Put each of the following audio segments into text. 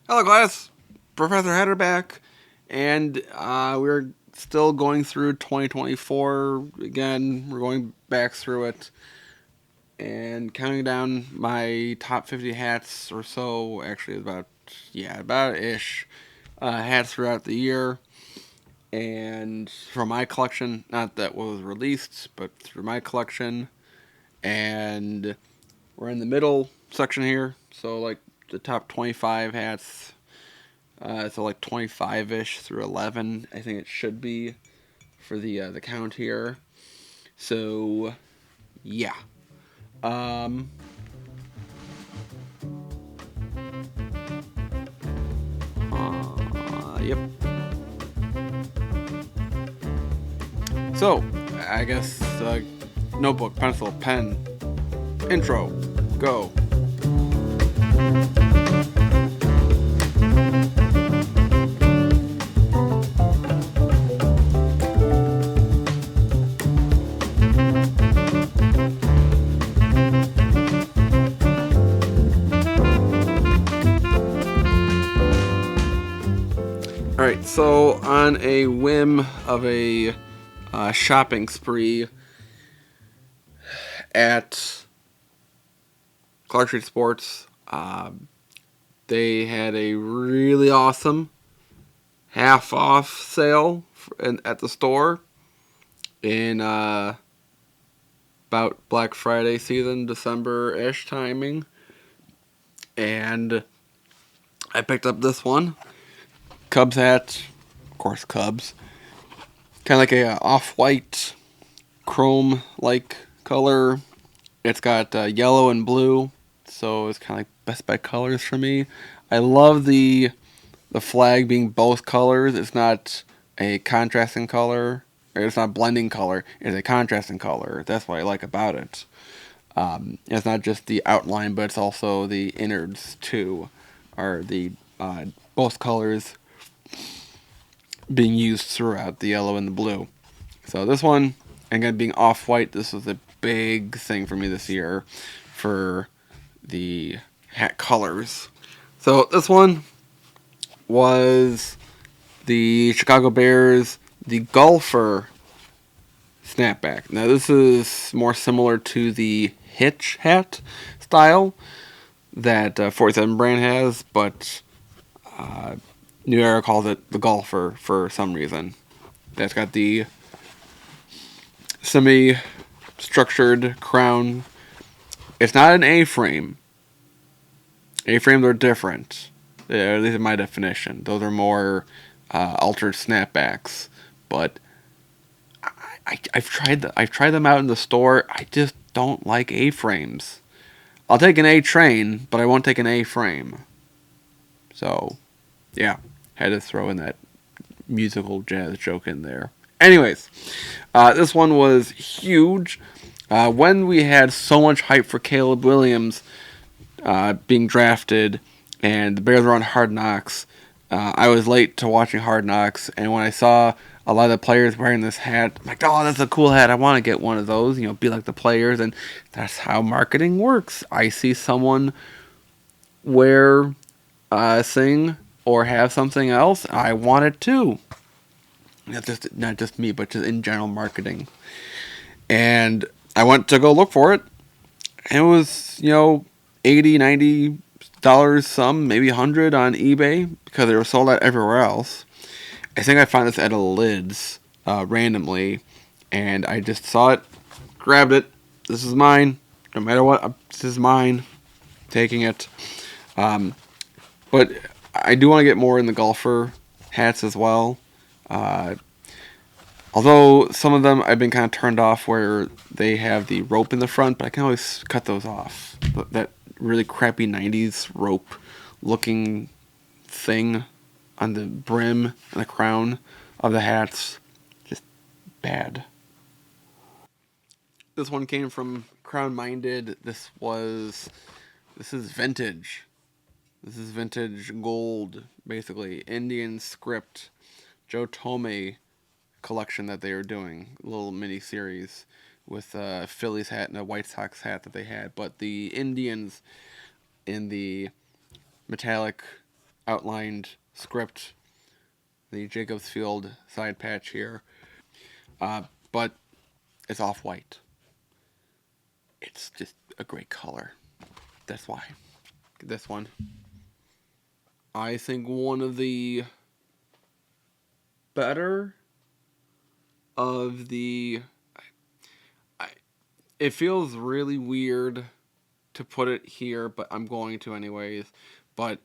Hello, class. Professor Hatter back, and we're still going through 2024 again. We're going back through it and counting down my top 50 hats or so. Actually, about ish hats throughout the year, and from my collection, not that what was released, but through my collection. And we're in the middle section here, so like the top 25 hats. So like 25 ish through 11, I think it should be for the count here. So yeah. Um, yep. So I guess notebook, pencil, pen, intro, go. All right. So on a whim of a shopping spree at Clark Street Sports, they had a really awesome half off sale at the store in about Black Friday season, December ish timing. And I picked up this one Cubs hat, of course, Cubs. Kind of like a off white, chrome like color. It's got yellow and blue, so it's kind of like best by colors for me. I love the flag being both colors. It's not a contrasting color. Or it's not blending color. It's a contrasting color. That's what I like about it. It's not just the outline, but it's also the innards too, are the both colors being used throughout the yellow and the blue. So this one, again being off white, this was a big thing for me this year for the hat colors. So this one was the Chicago Bears, the golfer snapback. Now this is more similar to the hitch hat style that 47 brand has, but uh, New Era calls it the golfer for some reason. That's got the semi-structured crown. It's not an A-frame. A-frames are different. At least in my definition. Those are more altered snapbacks. But I've tried them out in the store. I just don't like A-frames. I'll take an A train, but I won't take an A frame. So yeah, had to throw in that musical jazz joke in there. Anyways, this one was huge. When we had so much hype for Caleb Williams being drafted, and the Bears were on Hard Knocks, I was late to watching Hard Knocks, and when I saw a lot of the players wearing this hat, I'm like, oh, that's a cool hat. I want to get one of those. Be like the players, and that's how marketing works. I see someone wear sing or have something else, I want it too. Not just me, but just in general marketing. And I went to go look for it, and it was 80, $90 some, maybe 100 on eBay because they were sold out everywhere else. I think I found this at a Lids randomly, and I just saw it, grabbed it. This is mine. No matter what, this is mine. Taking it. Um, But I do want to get more in the golfer hats as well. Uh, Although some of them I've been kind of turned off where they have the rope in the front, but I can always cut those off. That really crappy 90s rope looking thing on the brim and the crown of the hats, just bad. This one came from Crown Minded. This is vintage. This is vintage gold, basically. Indian script. Joe Tome collection that they were doing. A little mini series with a Phillies hat and a White Sox hat that they had. But the Indians in the metallic outlined script, the Jacobs Field side patch here, but it's off-white. It's just a great color. That's why. This one. I think one of the better of the... it feels really weird to put it here, but I'm going to anyways. But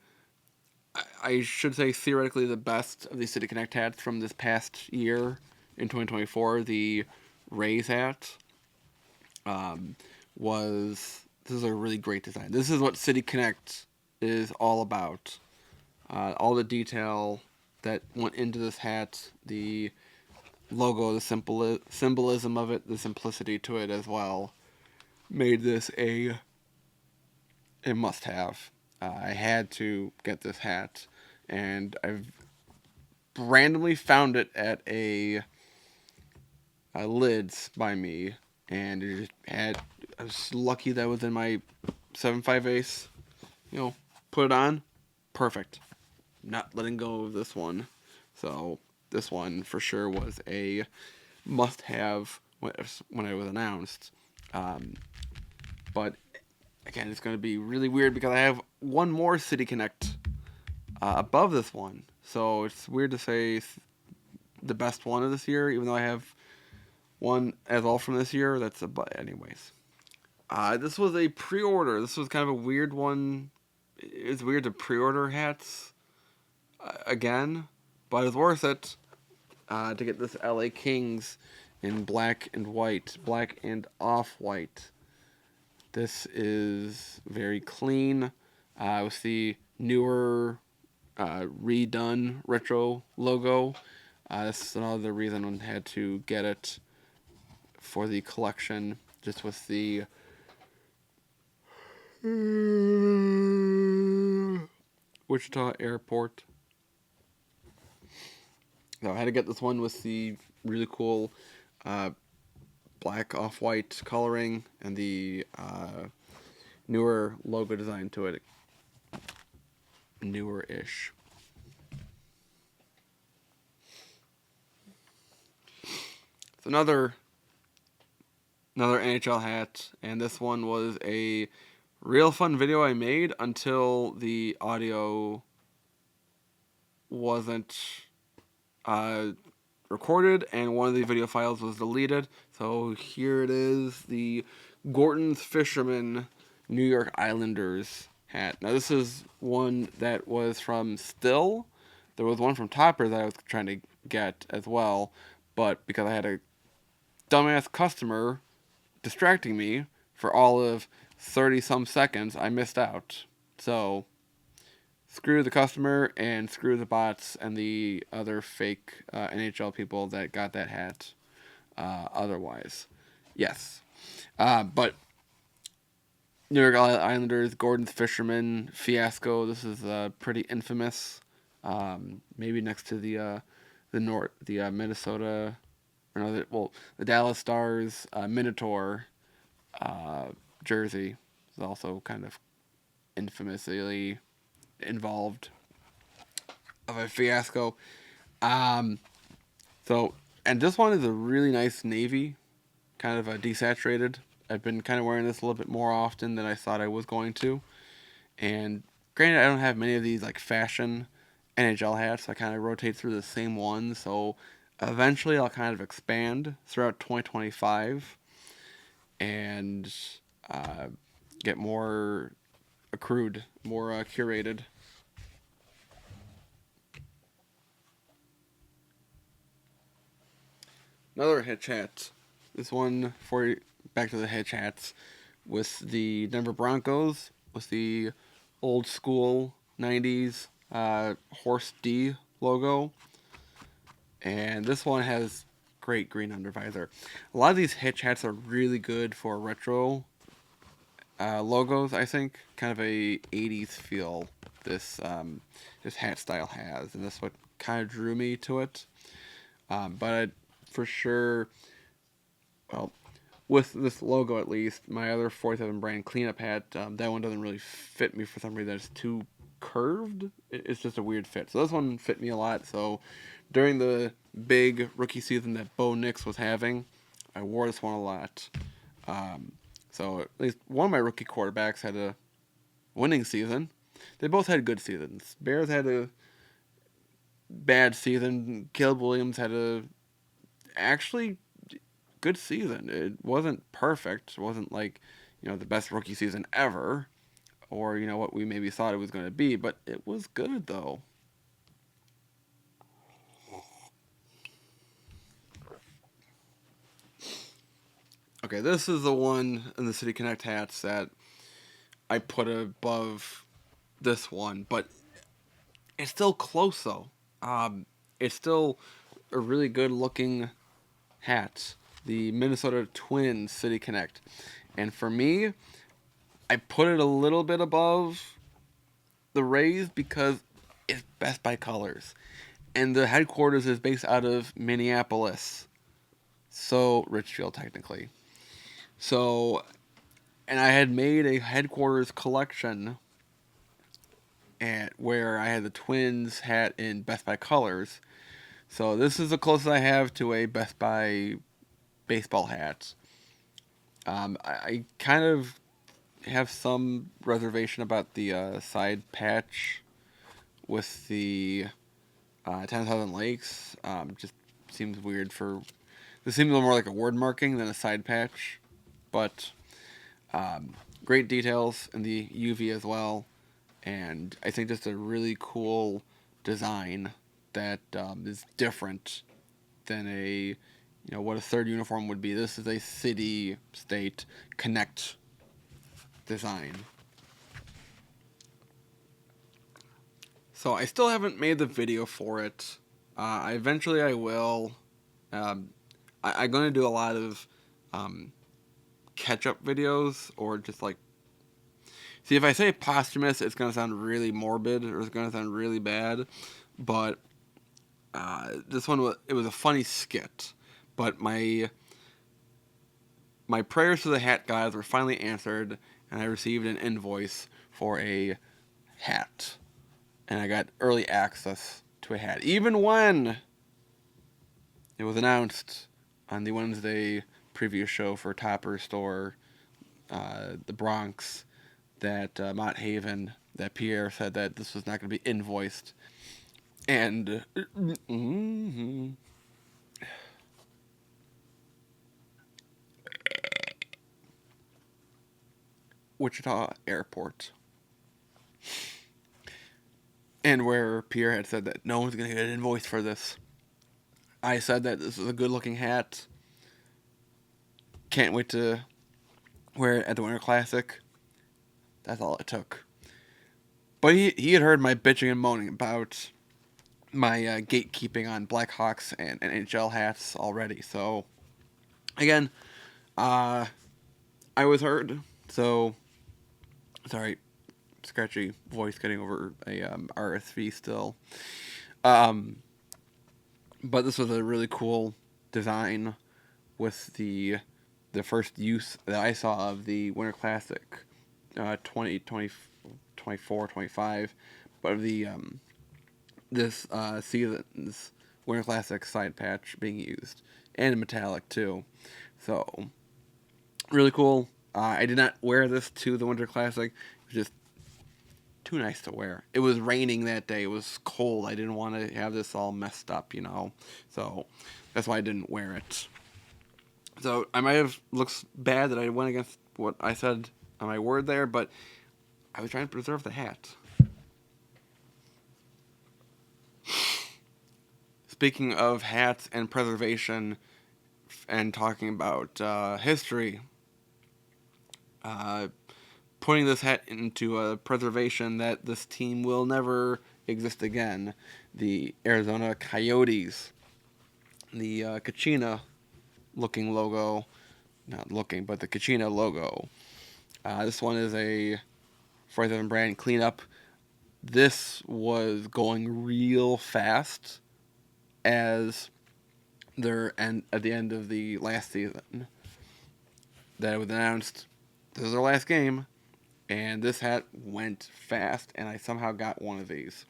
I should say theoretically the best of the City Connect hats from this past year in 2024, the Rays hat, was... this is a really great design. This is what City Connect is all about. All the detail that went into this hat, the logo, the symbolism of it, the simplicity to it as well, made this a must-have. I had to get this hat, and I've randomly found it at a Lids by me, and it just had... I was lucky that was in my 7.5 Ace. Put it on, perfect. Not letting go of this one. So this one for sure was a must-have when it was announced. But again, it's going to be really weird because I have one more City Connect above this one. So it's weird to say the best one of this year, even though I have one as all from this year. That's anyways. This was a pre-order. This was kind of a weird one. It's weird to pre-order hats again, but it's worth it to get this LA Kings in black and white, black and off-white. This is very clean with the newer redone retro logo. That's another reason I had to get it for the collection, just with the Wichita Airport. So I had to get this one with the really cool black off-white coloring and the newer logo design to it. Newer-ish. It's another NHL hat, and this one was a real fun video I made until the audio wasn't recorded and one of the video files was deleted. So here it is, the Gorton's Fisherman New York Islanders hat. Now this is one that was from Still. There was one from Topper that I was trying to get as well, but because I had a dumbass customer distracting me for all of 30-some seconds, I missed out. So, screw the customer and screw the bots and the other fake NHL people that got that hat otherwise. Yes. But New York Islanders, Gorton's Fisherman fiasco. This is pretty infamous. Maybe next to the Minnesota... the Dallas Stars Minotaur jersey is also kind of infamously involved of a fiasco. So, and this one is a really nice navy, kind of a desaturated. I've been kind of wearing this a little bit more often than I thought I was going to. And granted, I don't have many of these like fashion NHL hats. I kind of rotate through the same ones. So eventually I'll kind of expand throughout 2025 and get more accrued, more curated. Another Hitch hat. This one back to the Hitch hats with the Denver Broncos, with the old school 90s Horse D logo. And this one has great green undervisor. A lot of these Hitch hats are really good for retro logos, I think. Kind of a 80s feel this hat style has. And that's what kind of drew me to it. But for sure, well, with this logo at least, my other 47 brand cleanup hat, that one doesn't really fit me for some reason. It's too curved. It's just a weird fit. So this one fit me a lot. So during the big rookie season that Bo Nix was having, I wore this one a lot. Um, so at least one of my rookie quarterbacks had a winning season. They both had good seasons. Bears had a bad season. Caleb Williams had a actually good season. It wasn't perfect. It wasn't like, the best rookie season ever, or what we maybe thought it was going to be, but it was good though. Okay, this is the one in the City Connect hats that I put above this one, but it's still close though. It's still a really good looking hat. The Minnesota Twins City Connect. And for me, I put it a little bit above the Rays because it's Best Buy colors. And the headquarters is based out of Minneapolis. So, Richfield, technically. So, and I had made a headquarters collection where I had the Twins hat in Best Buy colors. So, this is the closest I have to a Best Buy baseball hat. I kind of have some reservation about the side patch with the 10,000 Lakes. Just seems weird for. This seems a little more like a word marking than a side patch. But great details in the UV as well. And I think just a really cool design that is different than what a third uniform would be. This is a city state connect design. So I still haven't made the video for it. Eventually I will. I'm going to do a lot of catch-up videos, or just like... See, if I say posthumous, it's going to sound really morbid, or it's going to sound really bad. But this one, it was a funny skit. But my prayers to the hat guys were finally answered, and I received an invoice for a hat. And I got early access to a hat. Even when it was announced on the Wednesday preview show for Topper Store, the Bronx, that Mott Haven, that Pierre said that this was not going to be invoiced. And Wichita Airport. And where Pierre had said that no one's going to get an invoice for this. I said that this is a good looking hat. Can't wait to wear it at the Winter Classic. That's all it took. But he had heard my bitching and moaning about my gatekeeping on Blackhawks and NHL hats already. So, again, I was heard. So, sorry, scratchy voice getting over a RSV still. But this was a really cool design with the first use that I saw of the Winter Classic 2024, 25, but of the this season's Winter Classic side patch being used, and metallic too. So really cool. I did not wear this to the Winter Classic. It was just too nice to wear. It was raining that day. It was cold. I didn't want to have this all messed up, So that's why I didn't wear it. So I might have looks bad that I went against what I said on my word there, but I was trying to preserve the hat. Speaking of hats and preservation, and talking about history, putting this hat into a preservation that this team will never exist again. The Arizona Coyotes, the Kachina looking logo, not looking, but the Kachina logo. This one is a Fraser brand cleanup. This was going real fast as at the end of the last season. That it was announced, this is our last game. and this hat went fast, and I somehow got one of these.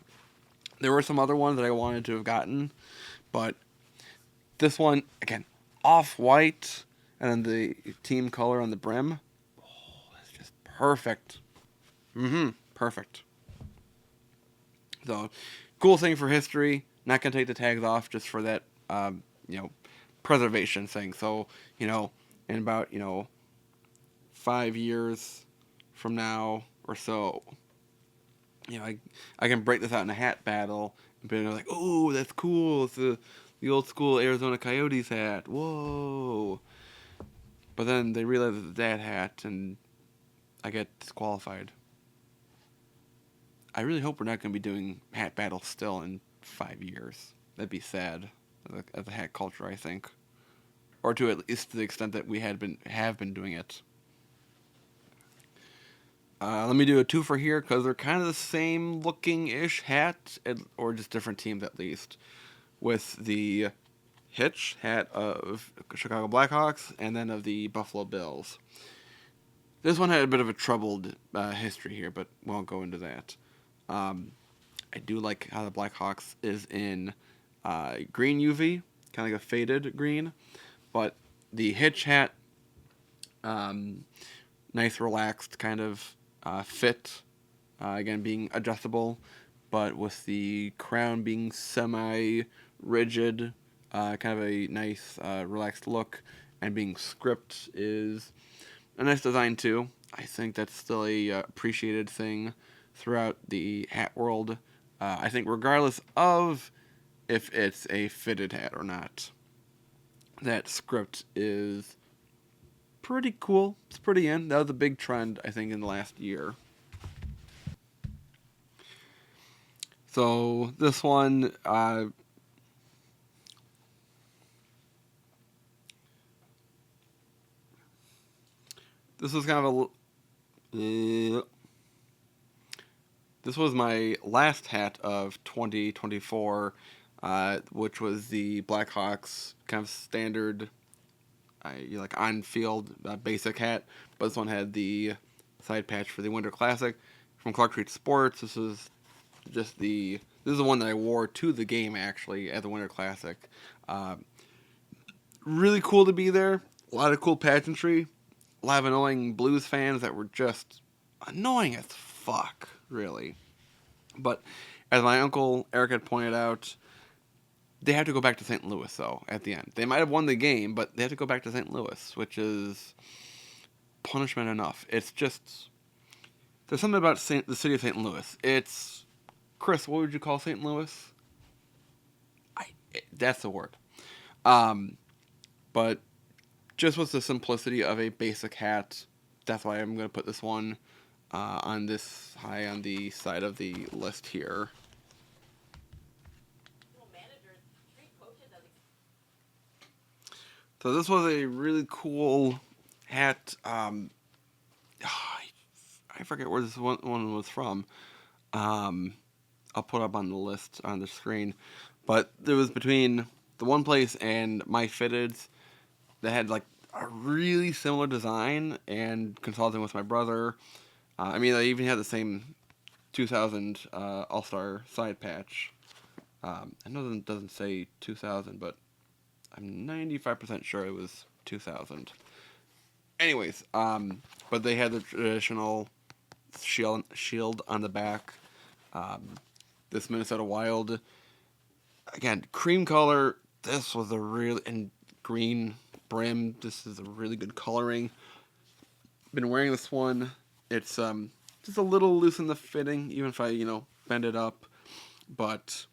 There were some other ones that I wanted to have gotten, but this one, again, off-white, and then the team color on the brim. Oh, that's just perfect. Perfect. So, cool thing for history. Not gonna take the tags off just for that, you know, preservation thing. So, in about 5 years from now or so, I can break this out in a hat battle and be like, oh, that's cool. It's the old school Arizona Coyotes hat. Whoa! But then they realize it's that hat, and I get disqualified. I really hope we're not going to be doing hat battles still in 5 years. That'd be sad as a hat culture, I think, or to at least to the extent that we have been doing it. Let me do a two for here because they're kind of the same looking ish hat, or just different teams at least. With the Hitch hat of Chicago Blackhawks and then of the Buffalo Bills. This one had a bit of a troubled history here, but we won't go into that. I do like how the Blackhawks is in green UV, kind of like a faded green, but the Hitch hat, nice relaxed kind of fit, again being adjustable, but with the crown being semi-rigid, kind of a nice relaxed look, and being script is a nice design too. I think that's still a appreciated thing throughout the hat world. I think regardless of if it's a fitted hat or not, that script is pretty cool. It's pretty in. That was a big trend, I think, in the last year. So this one, this was kind of a. This was my last hat of 2024, which was the Blackhawks kind of standard, like on-field basic hat. But this one had the side patch for the Winter Classic from Clark Street Sports. This is the one that I wore to the game actually at the Winter Classic. Uh, really cool to be there. A lot of cool pageantry. A lot of annoying Blues fans that were just annoying as fuck, really. But as my uncle Eric had pointed out, they have to go back to St. Louis though at the end. They might have won the game, but they have to go back to St. Louis, which is punishment enough. It's just there's something about the city of St. Louis. It's Chris. What would you call St. Louis? That's the word. Um, but just with the simplicity of a basic hat, that's why I'm going to put this one on this high on the side of the list here. So this was a really cool hat. I forget where this one was from. I'll put up on the list on the screen, but it was between the one place and My Fitteds that had like a really similar design. And consulting with my brother, I mean, they even had the same 2000 All Star side patch. I know it doesn't say 2000, but I'm 95% sure it was 2000. Anyways, but they had the traditional shield on the back. This Minnesota Wild, again, cream color. This was a really, and green brim. This is a really good coloring. Been wearing this one. It's just a little loose in the fitting, even if I bend it up, but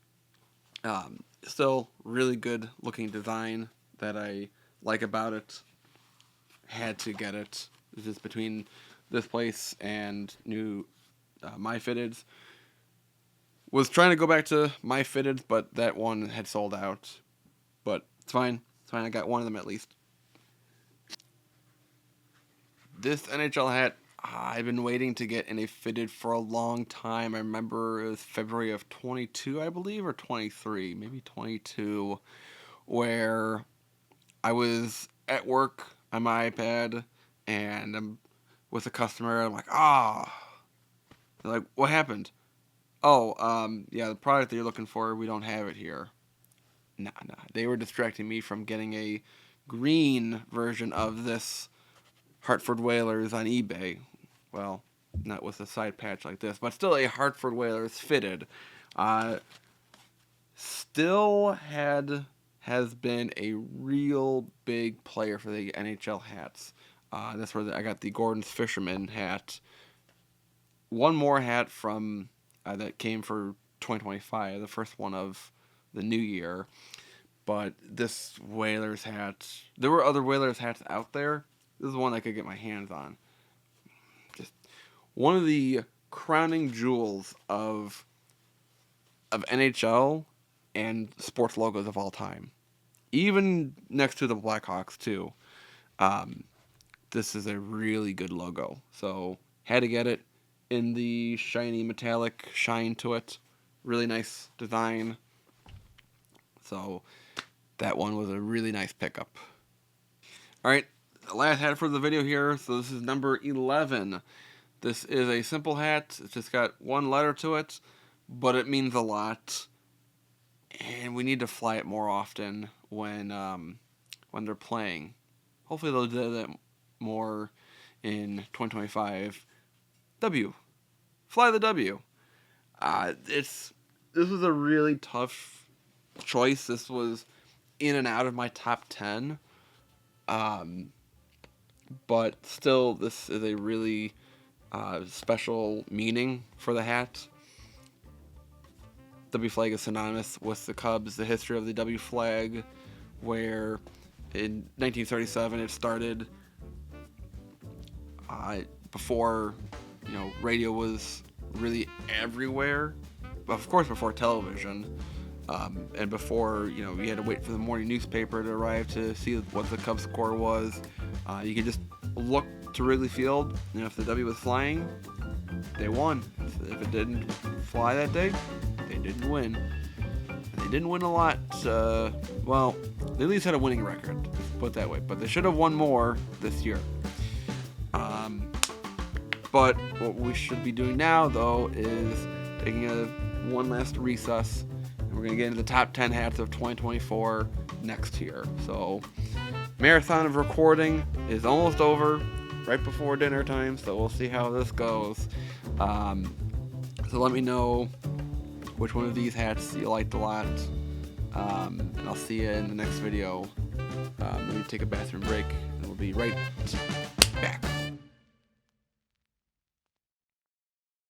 still really good looking design that I like about it. Had to get it. It's just between this place and new My Fitteds. Was trying to go back to My Fitteds, but that one had sold out. But it's fine. It's fine. I got one of them at least. This NHL hat, I've been waiting to get in a fitted for a long time. I remember it was February of 22, I believe, or 23, maybe 22, where I was at work on my iPad and I'm with a customer. I'm like, ah. They're like, what happened? Oh, yeah, the product that you're looking for, we don't have it here. Nah. They were distracting me from getting a green version of this Hartford Whalers on eBay. Well, not with a side patch like this, but still a Hartford Whalers fitted. Still has been a real big player for the NHL hats. That's where I got the Gordon's Fisherman hat. One more hat from that came for 2025, the first one of the new year. But this Whalers hat, there were other Whalers hats out there. This is one I could get my hands on. Just one of the crowning jewels of NHL and sports logos of all time. Even next to the Blackhawks too. This is a really good logo. So had to get it in the shiny metallic shine to it. Really nice design. So that one was a really nice pickup. Alright, the last hat for the video here. So this is number 11. This is a simple hat. It's just got one letter to it, but it means a lot. And we need to fly it more often when they're playing. Hopefully they'll do that more in 2025. W. Fly the W. This was a really tough choice. This was in and out of my top 10. But still, this is a really special meaning for the hat. W flag is synonymous with the Cubs, the history of the W flag, where in 1937 it started before radio was really everywhere, of course before television, and before you had to wait for the morning newspaper to arrive to see what the Cubs score was. You could just look to Wrigley Field, and if the W was flying, they won. If it didn't fly that day, they didn't win. And they didn't win a lot. Well, they at least had a winning record, put it that way. But they should have won more this year. But what we should be doing now, though, is taking one last recess. And we're going to get into the top 10 hats of 2024 next year. So, marathon of recording is almost over, right before dinner time. So we'll see how this goes. So let me know which one of these hats you liked a lot, and I'll see you in the next video. Let me take a bathroom break, and we'll be right